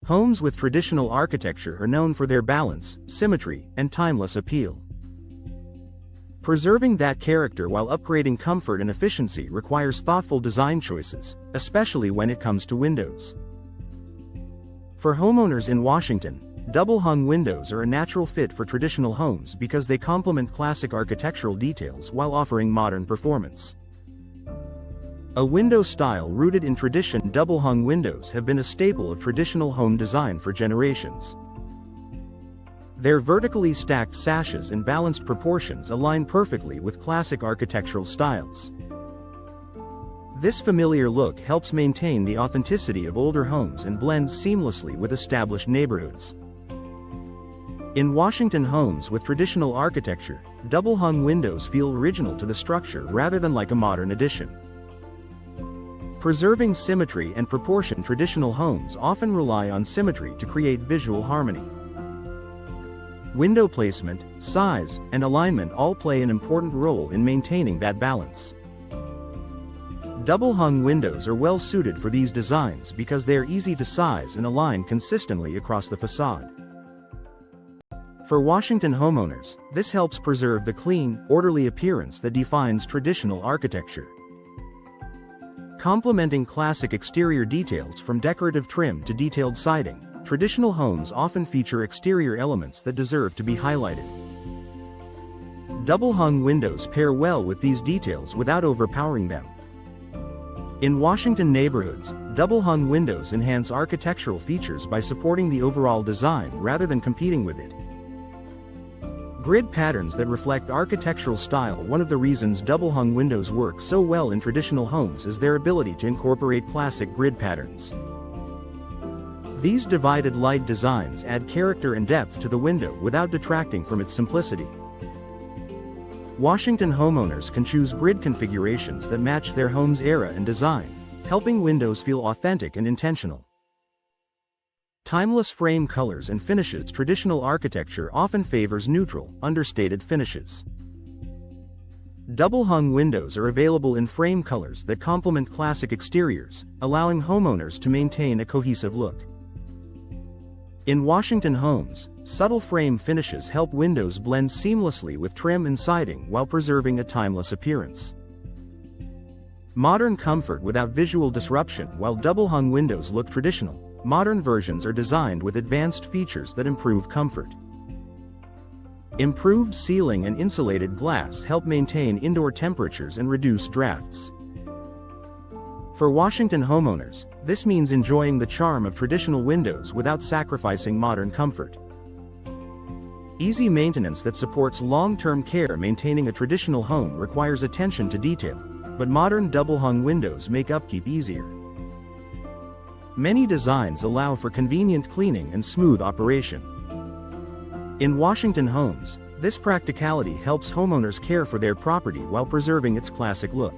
Homes with traditional architecture are known for their balance, symmetry, and timeless appeal. Preserving that character while upgrading comfort and efficiency requires thoughtful design choices, especially when it comes to windows. For homeowners in Washington, double-hung windows are a natural fit for traditional homes because they complement classic architectural details while offering modern performance. A window style rooted in tradition, double-hung windows have been a staple of traditional home design for generations. Their vertically stacked sashes and balanced proportions align perfectly with classic architectural styles. This familiar look helps maintain the authenticity of older homes and blends seamlessly with established neighborhoods. In Washington homes with traditional architecture, double-hung windows feel original to the structure rather than like a modern addition. Preserving symmetry and proportion, traditional homes often rely on symmetry to create visual harmony. Window placement, size, and alignment all play an important role in maintaining that balance. Double-hung windows are well suited for these designs because they are easy to size and align consistently across the facade. For Washington homeowners, this helps preserve the clean, orderly appearance that defines traditional architecture. Complementing classic exterior details from decorative trim to detailed siding, traditional homes often feature exterior elements that deserve to be highlighted. Double-hung windows pair well with these details without overpowering them. In Washington neighborhoods, double-hung windows enhance architectural features by supporting the overall design rather than competing with it. Grid patterns that reflect architectural style. One of the reasons double-hung windows work so well in traditional homes is their ability to incorporate classic grid patterns. These divided light designs add character and depth to the window without detracting from its simplicity. Washington homeowners can choose grid configurations that match their home's era and design, helping windows feel authentic and intentional. Timeless frame colors and finishes. Traditional architecture often favors neutral, understated finishes. Double-hung windows are available in frame colors that complement classic exteriors, allowing homeowners to maintain a cohesive look. In Washington homes, subtle frame finishes help windows blend seamlessly with trim and siding while preserving a timeless appearance. Modern comfort without visual disruption. While double-hung windows look traditional, modern versions are designed with advanced features that improve comfort. Improved ceiling and insulated glass help maintain indoor temperatures and reduce drafts. For Washington homeowners, this means enjoying the charm of traditional windows without sacrificing modern comfort. Easy maintenance that supports long-term care. Maintaining a traditional home requires attention to detail, but modern double-hung windows make upkeep easier. Many designs allow for convenient cleaning and smooth operation. In Washington homes, this practicality helps homeowners care for their property while preserving its classic look.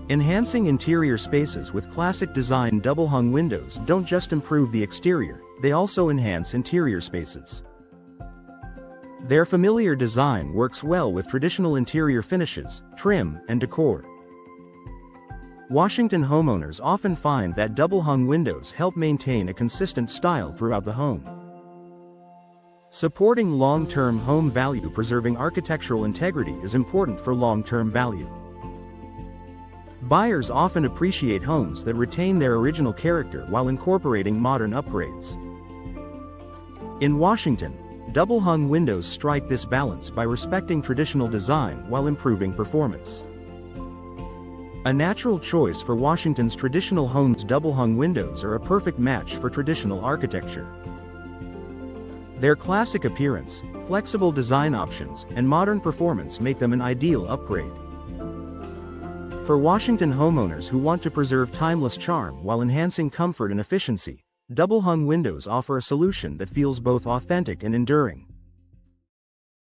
Enhancing interior spaces with classic design. Double-hung windows don't just improve the exterior, they also enhance interior spaces. Their familiar design works well with traditional interior finishes, trim, and decor. Washington homeowners often find that double-hung windows help maintain a consistent style throughout the home. Supporting long-term home value. Preserving architectural integrity is important for long-term value. Buyers often appreciate homes that retain their original character while incorporating modern upgrades. In Washington, double-hung windows strike this balance by respecting traditional design while improving performance. A natural choice for Washington's traditional homes, double-hung windows are a perfect match for traditional architecture. Their classic appearance, flexible design options, and modern performance make them an ideal upgrade. For Washington homeowners who want to preserve timeless charm while enhancing comfort and efficiency, double-hung windows offer a solution that feels both authentic and enduring.